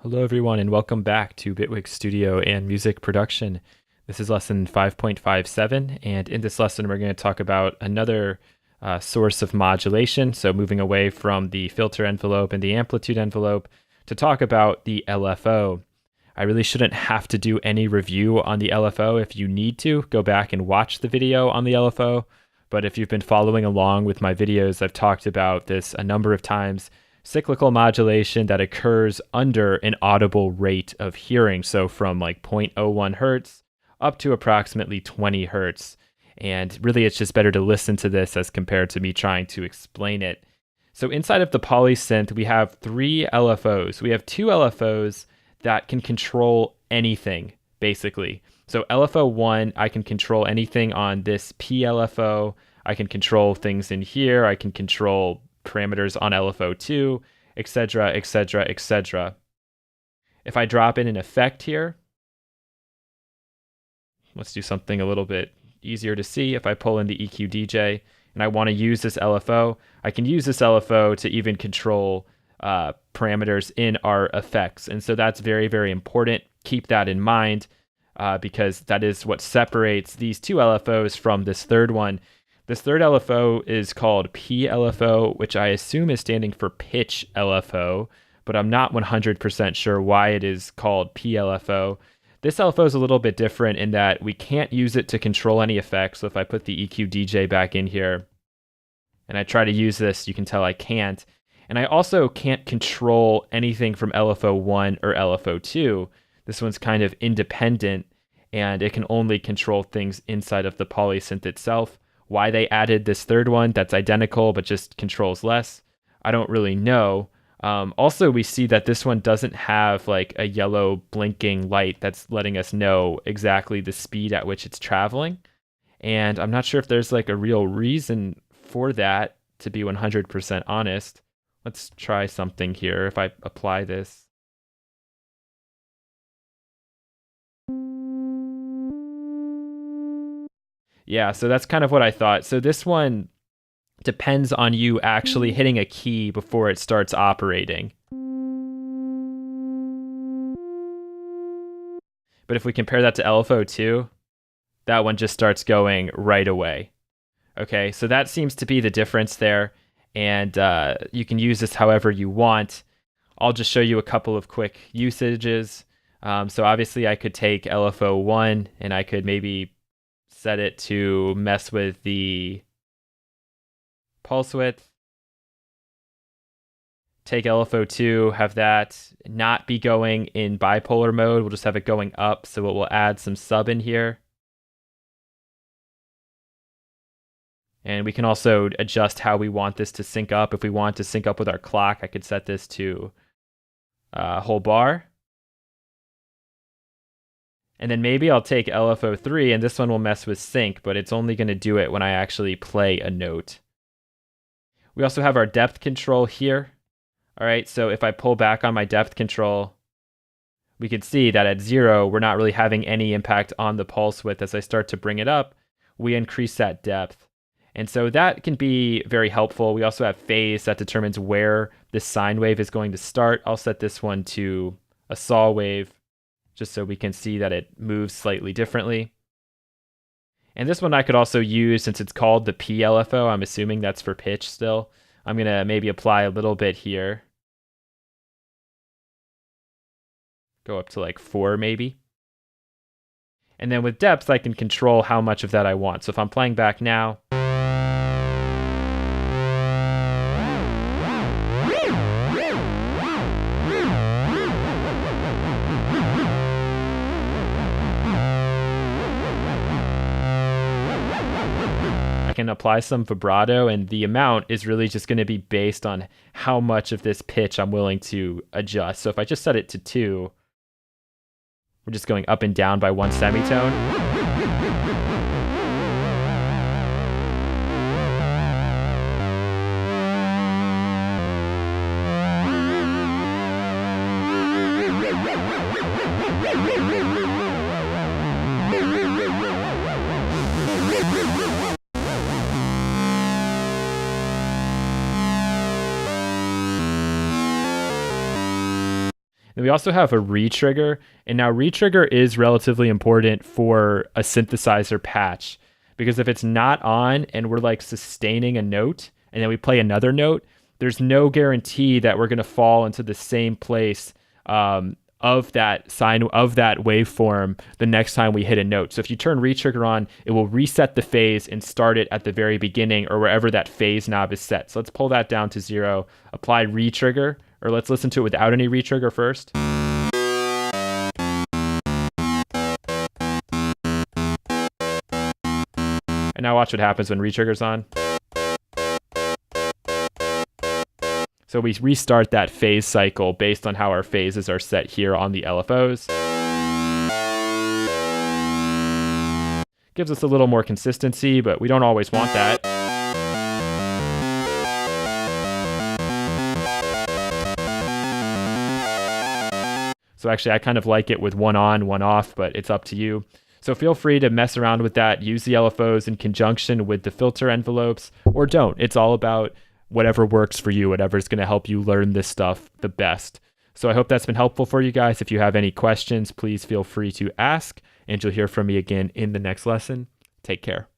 Hello, everyone, and welcome back to Bitwig Studio and Music Production. This is lesson 5.57, and in this lesson, we're going to talk about another source of modulation. So, moving away from the filter envelope and the amplitude envelope to talk about the LFO. I really shouldn't have to do any review on the LFO. If you need to, go back and watch the video on the LFO. But if you've been following along with my videos, I've talked about this a number of times. Cyclical modulation that occurs under an audible rate of hearing. So from like 0.01 hertz up to approximately 20 hertz. And really, it's just better to listen to this as compared to me trying to explain it. So inside of the Polysynth, we have three LFOs. We have two LFOs that can control anything, basically. So LFO 1, I can control anything on this PLFO. I can control things in here. I can control parameters on LFO2, etc., etc., etc. If I drop in an effect here, let's do something a little bit easier to see. If I pull in the EQ DJ and I want to use this LFO, I can use this LFO to even control parameters in our effects. And so that's very, very important. Keep that in mind because that is what separates these two LFOs from this third one. This third LFO is called PLFO, which I assume is standing for pitch LFO, but I'm not 100% sure why it is called PLFO. This LFO is a little bit different in that we can't use it to control any effects. So if I put the EQ DJ back in here and I try to use this, you can tell I can't. And I also can't control anything from LFO 1 or LFO 2. This one's kind of independent and it can only control things inside of the Polysynth itself. Why they added this third one that's identical but just controls less, I don't really know. Also, we see that this one doesn't have like a yellow blinking light that's letting us know exactly the speed at which it's traveling. And I'm not sure if there's like a real reason for that, to be 100% honest. Let's try something here. If I apply this. Yeah, so that's kind of what I thought. So this one depends on you actually hitting a key before it starts operating. But if we compare that to LFO2, that one just starts going right away. Okay, so that seems to be the difference there. And you can use this however you want. I'll just show you a couple of quick usages. So obviously I could take LFO1 and I could maybe set it to mess with the pulse width. Take LFO2, have that not be going in bipolar mode. We'll just have it going up, so it will add some sub in here. And we can also adjust how we want this to sync up. If we want to sync up with our clock, I could set this to whole bar. And then maybe I'll take LFO3 and this one will mess with sync, but it's only going to do it when I actually play a note. We also have our depth control here. All right, so if I pull back on my depth control, we can see that at 0, we're not really having any impact on the pulse width. As I start to bring it up, we increase that depth. And so that can be very helpful. We also have phase that determines where this sine wave is going to start. I'll set this one to a saw wave, just so we can see that it moves slightly differently. And this one I could also use, since it's called the PLFO, I'm assuming that's for pitch still. I'm going to maybe apply a little bit here. Go up to like 4 maybe. And then with depth, I can control how much of that I want. So if I'm playing back now, I can apply some vibrato, and the amount is really just going to be based on how much of this pitch I'm willing to adjust. So if I just set it to 2, we're just going up and down by 1 semitone. Then we also have a retrigger, and now retrigger is relatively important for a synthesizer patch, because if it's not on and we're like sustaining a note and then we play another note, there's no guarantee that we're going to fall into the same place of that sine of that waveform the next time we hit a note. So if you turn retrigger on, it will reset the phase and start it at the very beginning or wherever that phase knob is set. So let's pull that down to 0, apply retrigger, or let's listen to it without any retrigger first. And now watch what happens when retrigger's on. So we restart that phase cycle based on how our phases are set here on the LFOs. Gives us a little more consistency, but we don't always want that. So actually I kind of like it with one on, one off, but it's up to you. So feel free to mess around with that, use the LFOs in conjunction with the filter envelopes, or don't. It's all about whatever works for you, whatever's going to help you learn this stuff the best. So I hope that's been helpful for you guys. If you have any questions, please feel free to ask, and you'll hear from me again in the next lesson. Take care.